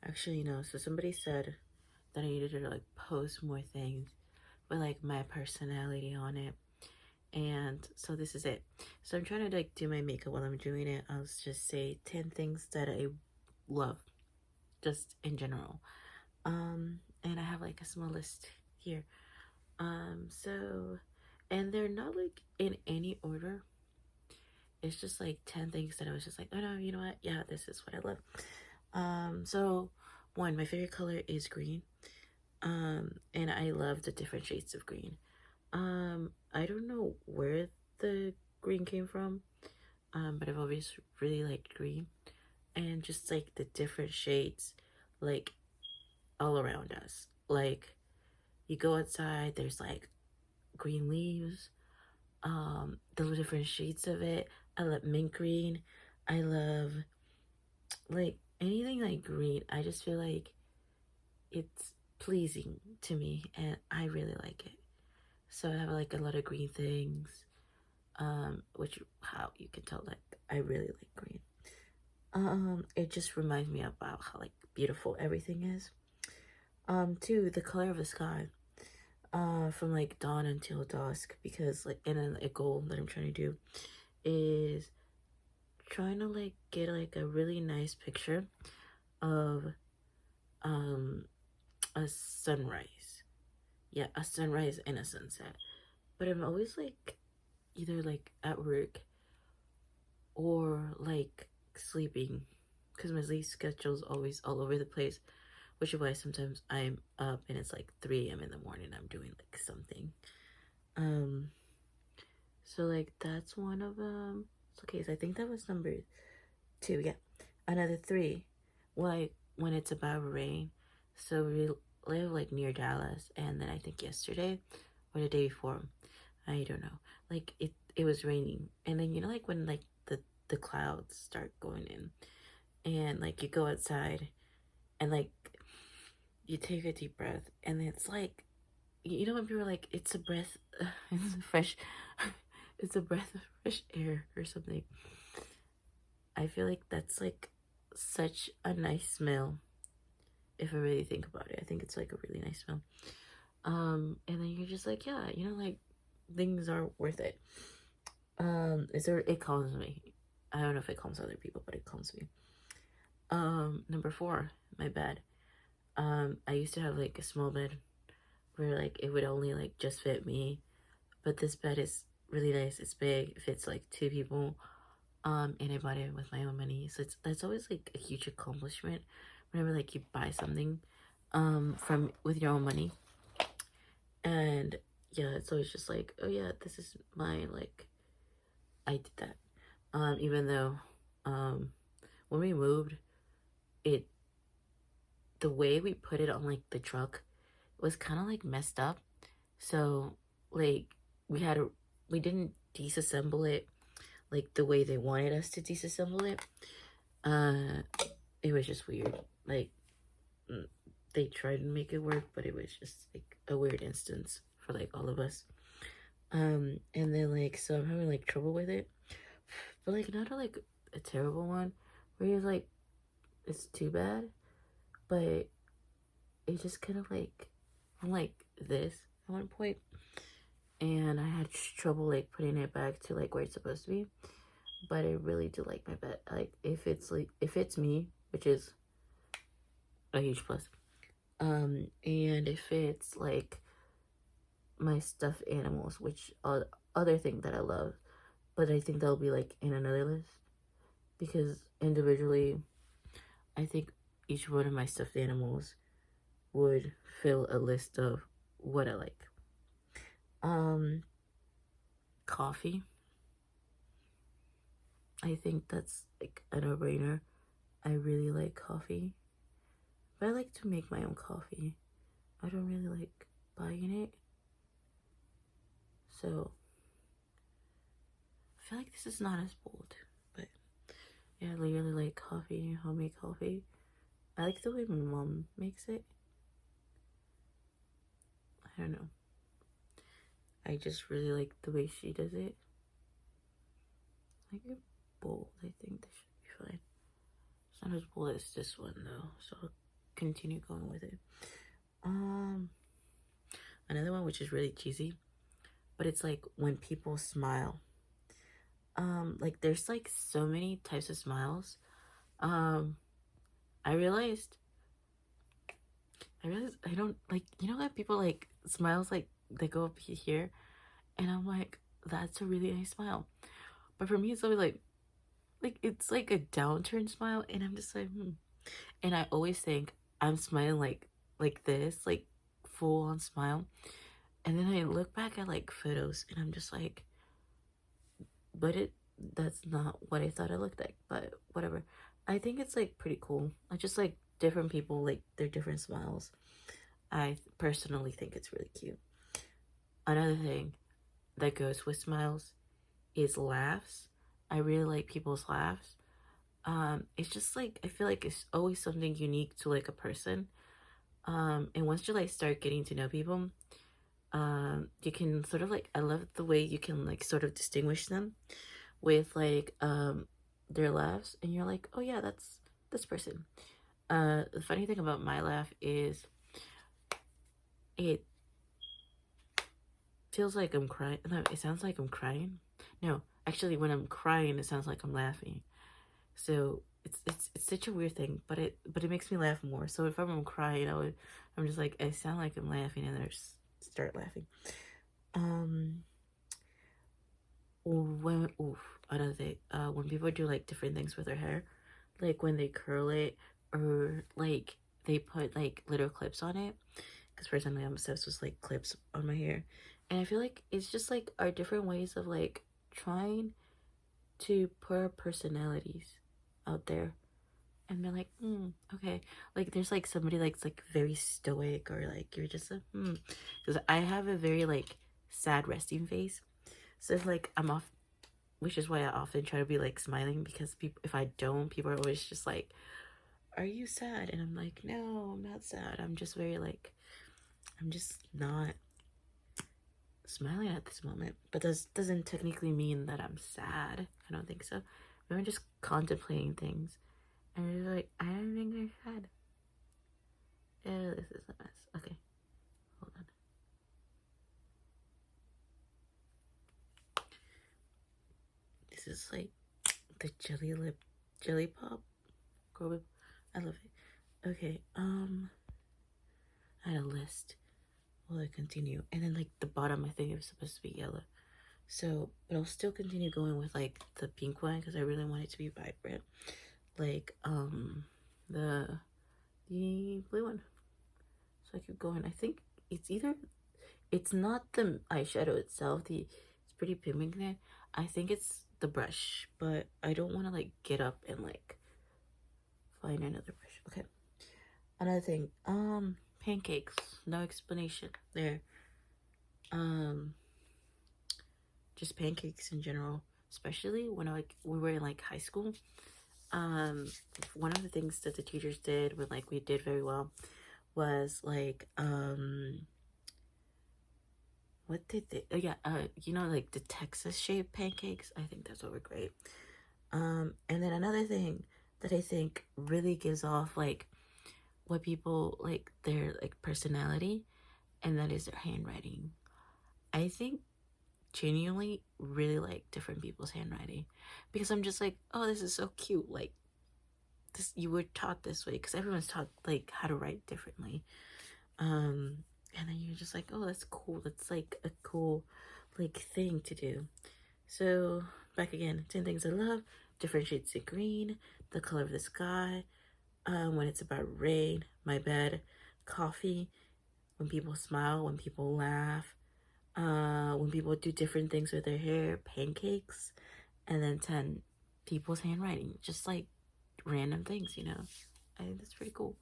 Actually, so somebody said that I needed to like post more things with like my personality on it. And so this is it. So I'm trying to like do my makeup while I'm doing it. I'll just say 10 things that I love just in general. And I have like a small list here. So and they're not like in any order. It's just like 10 things that I was just like, oh no, you know what? Yeah, this is what I love. So one, my favorite color is green. And I love the different shades of green. I don't know where the green came from. But I've always really liked green. And just like the different shades, like all around us. Like you go outside, there's like green leaves, the different shades of it. I love mint green. I love like anything like green. I just feel like it's pleasing to me and I really like it. So I have like a lot of green things, which how you can tell like I really like green. It just reminds me about how like beautiful everything is. Two, the color of the sky. From like dawn until dusk, because like and then a goal that I'm trying to do is trying to like get like a really nice picture of um a sunrise. Yeah, a sunrise and a sunset. But I'm always like either like at work or like sleeping because my sleep schedule's always all over the place, which is why sometimes I'm up and it's like 3 a.m. in the morning. I'm doing like something. Um, so like that's one of them. Okay, so I think that was number two. Yeah, another three. Like when it's about rain. So we live like near Dallas, and then I think yesterday or the day before, I don't know. Like it was raining, and then like when like the clouds start going in, and like you go outside, and like you take a deep breath, and it's like when people are like it's a breath, it's a fresh, it's a breath of fresh air or something. I feel like that's like such a nice smell. If I really think about it, I think it's like a really nice smell. And then you're just like, yeah, like things are worth it. Is there? It calms me. I don't know if it calms other people, but it calms me. Number four, my bed. I used to have like a small bed where like it would only like just fit me, but this bed is really nice. It's big. It fits like two people. And I bought it with my own money, so that's always like a huge accomplishment whenever like you buy something, from with your own money. And yeah, it's always just like, oh yeah, this is mine. Like I did that. Even though, when we moved, it the way we put it on like the truck was kind of like messed up. So like we had a we didn't disassemble it like the way they wanted us to disassemble it. Uh, it was just weird. Like they tried to make it work, but it was just like a weird instance for like all of us. And then like so I'm having like trouble with it, but like not like a terrible one where you're like it's too bad, but it just kind of like I'm like this at one point, and I had trouble like putting it back to like where it's supposed to be. But I really do like my bed. Like if it's me, which is a huge plus. And if it's like my stuffed animals, which are other thing that I love, but I think they'll be like in another list because individually, I think each one of my stuffed animals would fill a list of what I like. Um, Coffee. I think that's like a no-brainer. I really like coffee, but I like to make my own coffee. I don't really like buying it. So I feel like this is not as bold, but yeah, I really like coffee, homemade coffee. I like the way my mom makes it. I don't know. I just really like the way she does it. Like a bold, I think this should be fine. It's not as bold as this one though, so I'll continue going with it. Another one which is really cheesy, but it's like when people smile. Like there's like so many types of smiles. Um, I realized I don't like, you know, that people like smiles like they go up here, and I'm like, that's a really nice smile. But for me, it's always like it's like a downturn smile, and I'm just like, And I always think I'm smiling like this, like full on smile. And then I look back at like photos, and I'm just like, but that's not what I thought it looked like. But whatever. I think it's like pretty cool. I just like different people like their different smiles. I personally think it's really cute. Another thing that goes with smiles is laughs. I really like people's laughs. It's just like I feel like it's always something unique to like a person. And once you like start getting to know people, you can sort of like, I love the way you can like sort of distinguish them with like their laughs, and you're like, oh yeah, that's this person. The funny thing about my laugh is it feels like I'm crying. No, it sounds like I'm crying. No, actually, when I'm crying, it sounds like I'm laughing. So it's such a weird thing, but it makes me laugh more. So if I'm crying, I'm just like, I sound like I'm laughing, and I just start laughing. Another thing, when people do like different things with their hair, like when they curl it, or like they put like little clips on it, because personally I'm obsessed with like clips on my hair, and I feel like it's just like our different ways of like trying to put our personalities out there, and be like, okay, like there's like somebody like very stoic, or like you're just a because I have a very like sad resting face, so it's like I'm off, which is why I often try to be like smiling, because people, if I don't, people are always just like, are you sad? And I'm like, no, I'm not sad. I'm just very like, I'm just not smiling at this moment. But this doesn't technically mean that I'm sad. I don't think so. Maybe I'm just contemplating things, and it's like, I don't think I'm sad. Oh, this is a mess. Okay, hold on. This is like the jelly pop. I love it. Okay, I had a list. Will I continue? And then like the bottom, I think it was supposed to be yellow. So, but I'll still continue going with like the pink one, because I really want it to be vibrant. Like the blue one. So I keep going. I think it's not the eyeshadow itself. It's pretty pigmented. I think it's the brush, but I don't want to like get up and like find another brush. Okay. Another thing, pancakes. No explanation there. Just pancakes in general, especially when we were in like high school. One of the things that the teachers did when like we did very well was like what did they? Oh yeah, you know, like the Texas shaped pancakes. I think those were great. And then another thing that I think really gives off like what people like their like personality, and that is their handwriting. I think genuinely really like different people's handwriting, because I'm just like, oh, this is so cute. Like this, you were taught this way, because everyone's taught like how to write differently. And then you're just like, oh, that's cool. That's like a cool like thing to do. So back again, 10 things I love, different shades of green, the color of the sky, when it's about rain, my bed, coffee, when people smile, when people laugh, when people do different things with their hair, pancakes, and then 10, people's handwriting, just like random things, you know. I think that's pretty cool.